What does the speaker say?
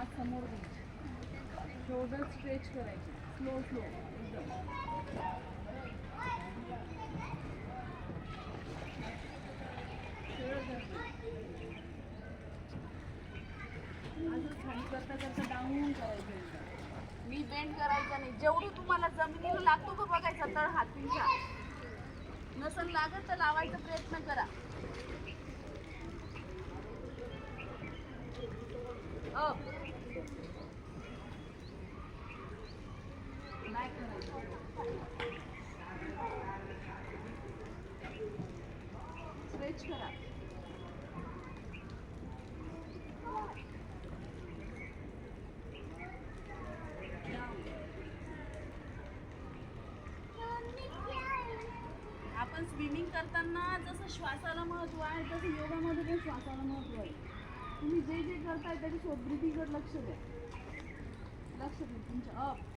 हात समोर घ्यायचे, शोल्डर स्ट्रेच करायचे, स्लो स्लो एकदम. असं खाली करता करता डाऊन करायचं एकदम. मी बेंड करायचा नाही, जेवढं तुम्हाला जमिनीला लागतो का बघायचा तळ हात तुमच्या. नसन लागत तर लावायचा प्रयत्न करा. अप नाही करायचं, स्ट्रेच करा. आपण स्विमिंग करताना जसं श्वासाला महत्त्व आहे तसं योगामध्ये पण श्वासाला महत्त्व आहे. तुम्ही जे जे करताय त्याच्या ब्रीथिंगवर लक्ष द्या, लक्ष द्या तुमच्या. अप